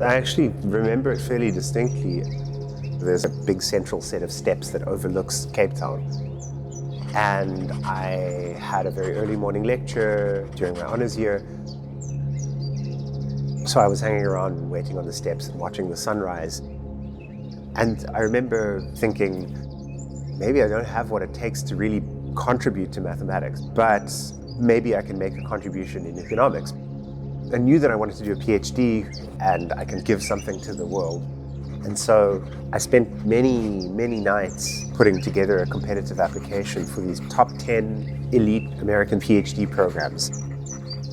I actually remember it fairly distinctly. There's a big central set of steps that overlooks Cape Town. And I had a very early morning lecture during my honors year. So I was hanging around waiting on the steps and watching the sunrise. And I remember thinking, maybe I don't have what it takes to really contribute to mathematics, but maybe I can make a contribution in economics. I knew that I wanted to do a PhD and I can give something to the world. And so I spent many, many nights putting together a competitive application for these top 10 elite American PhD programs.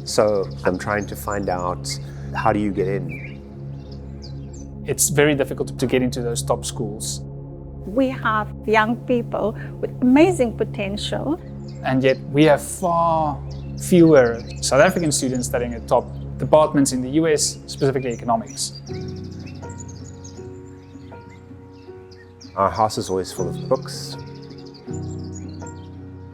So I'm trying to find out, how do you get in? It's very difficult to get into those top schools. We have young people with amazing potential. And yet we have far fewer South African students studying at top departments in the US, specifically economics. Our house is always full of books.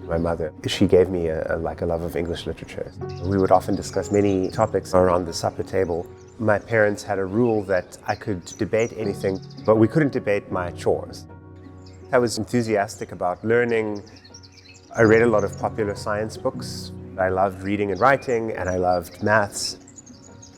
My mother, she gave me a love of English literature. We would often discuss many topics around the supper table. My parents had a rule that I could debate anything, but we couldn't debate my chores. I was enthusiastic about learning. I read a lot of popular science books. I loved reading and writing, and I loved maths.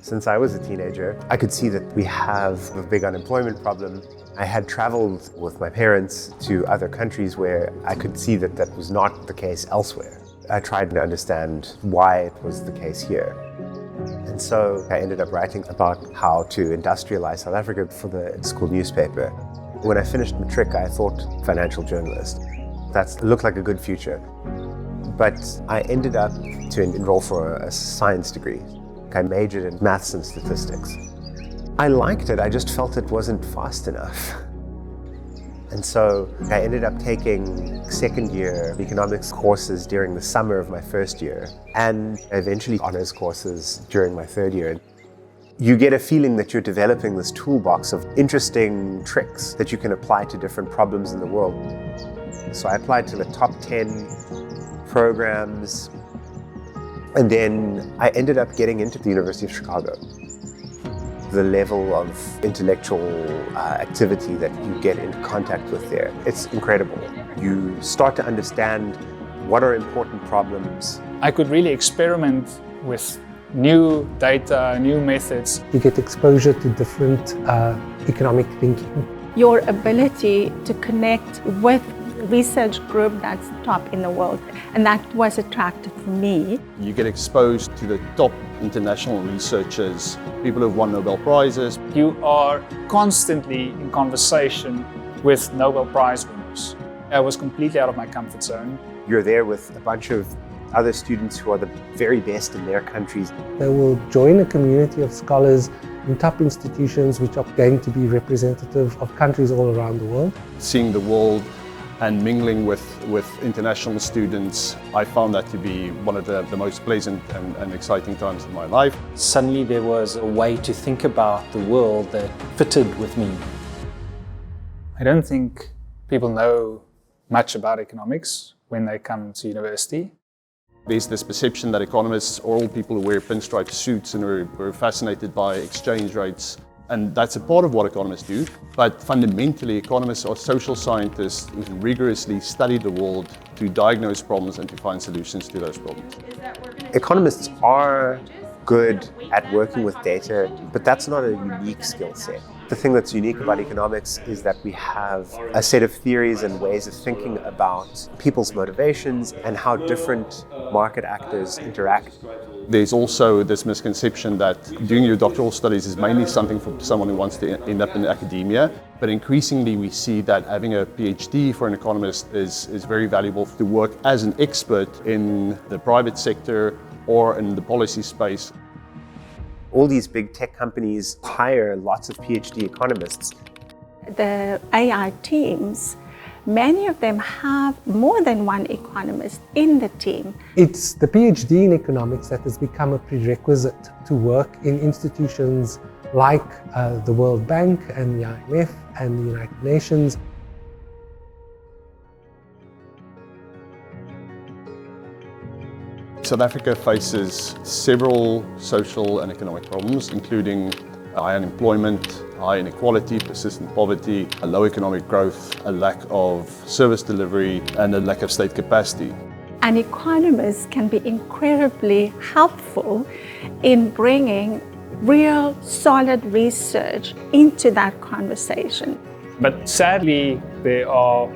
Since I was a teenager, I could see that we have a big unemployment problem. I had traveled with my parents to other countries where I could see that that was not the case elsewhere. I tried to understand why it was the case here. And so I ended up writing about how to industrialize South Africa for the school newspaper. When I finished matric, I thought financial journalist. That looked like a good future. But I ended up to enroll for a science degree. I majored in maths and statistics. I liked it, I just felt it wasn't fast enough. And so I ended up taking second year economics courses during the summer of my first year, and eventually honors courses during my third year. You get a feeling that you're developing this toolbox of interesting tricks that you can apply to different problems in the world. So I applied to the top 10 programs, and then I ended up getting into the University of Chicago. The level of intellectual activity that you get in contact with there, it's incredible. You start to understand what are important problems. I could really experiment with new data, new methods. You get exposure to different economic thinking. Your ability to connect with research group that's top in the world, and that was attractive for me. You get exposed to the top international researchers, people who've won Nobel Prizes. You are constantly in conversation with Nobel Prize winners. I was completely out of my comfort zone. You're there with a bunch of other students who are the very best in their countries. They will join a community of scholars in top institutions which are going to be representative of countries all around the world. Seeing the world and mingling with international students, I found that to be one of the most pleasant and exciting times of my life. Suddenly there was a way to think about the world that fitted with me. I don't think people know much about economics when they come to university. There's this perception that economists are all people who wear pinstripe suits and are fascinated by exchange rates. And that's a part of what economists do. But fundamentally, economists are social scientists who rigorously study the world to diagnose problems and to find solutions to those problems. Economists are good at working with data, but that's not a unique skill set. The thing that's unique about economics is that we have a set of theories and ways of thinking about people's motivations and how different market actors interact. There's also this misconception that doing your doctoral studies is mainly something for someone who wants to end up in academia. But increasingly we see that having a PhD for an economist is very valuable to work as an expert in the private sector or in the policy space. All these big tech companies hire lots of PhD economists. The AI teams, many of them have more than one economist in the team. It's the PhD in economics that has become a prerequisite to work in institutions like the World Bank and the IMF and the United Nations. South Africa faces several social and economic problems, including high unemployment, high inequality, persistent poverty, a low economic growth, a lack of service delivery, and a lack of state capacity. And economists can be incredibly helpful in bringing real, solid research into that conversation. But sadly, there are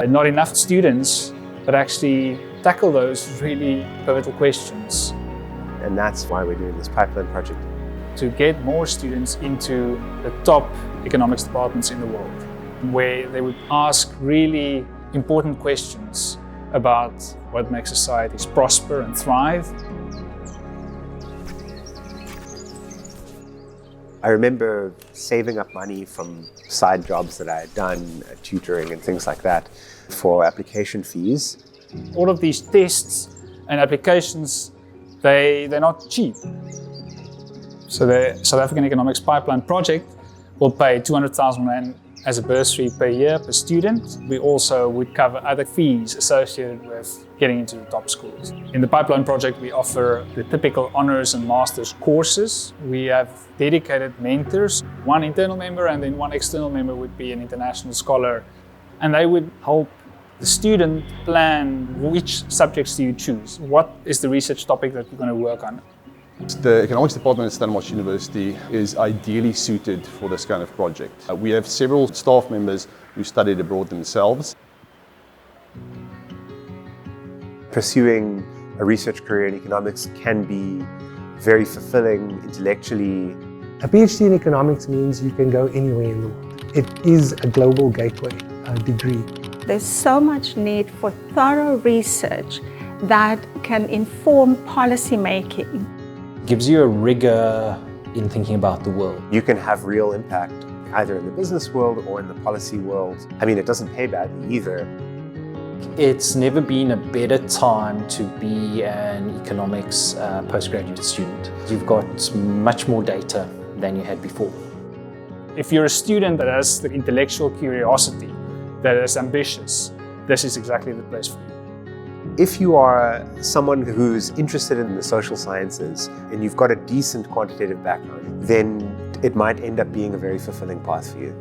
not enough students that actually tackle those really pivotal questions. And that's why we're doing this pipeline project. To get more students into the top economics departments in the world, where they would ask really important questions about what makes societies prosper and thrive. I remember saving up money from side jobs that I had done, tutoring and things like that, for application fees. All of these tests and applications, they're not cheap. So the South African Economics Pipeline Project will pay 200,000 Rand as a bursary per year per student. We also would cover other fees associated with getting into the top schools. In the Pipeline Project, we offer the typical honors and masters courses. We have dedicated mentors, one internal member and then one external member would be an international scholar. And they would help the student plan which subjects do you choose. What is the research topic that you're going to work on? The economics department at Stellenbosch University is ideally suited for this kind of project. We have several staff members who studied abroad themselves. Pursuing a research career in economics can be very fulfilling intellectually. A PhD in economics means you can go anywhere in the world. It is a global gateway degree. There's so much need for thorough research that can inform policy making. Gives you a rigor in thinking about the world. You can have real impact either in the business world or in the policy world. I mean, it doesn't pay badly either. It's never been a better time to be an economics postgraduate student. You've got much more data than you had before. If you're a student that has the intellectual curiosity, that is ambitious, this is exactly the place for you. If you are someone who's interested in the social sciences and you've got a decent quantitative background, then it might end up being a very fulfilling path for you.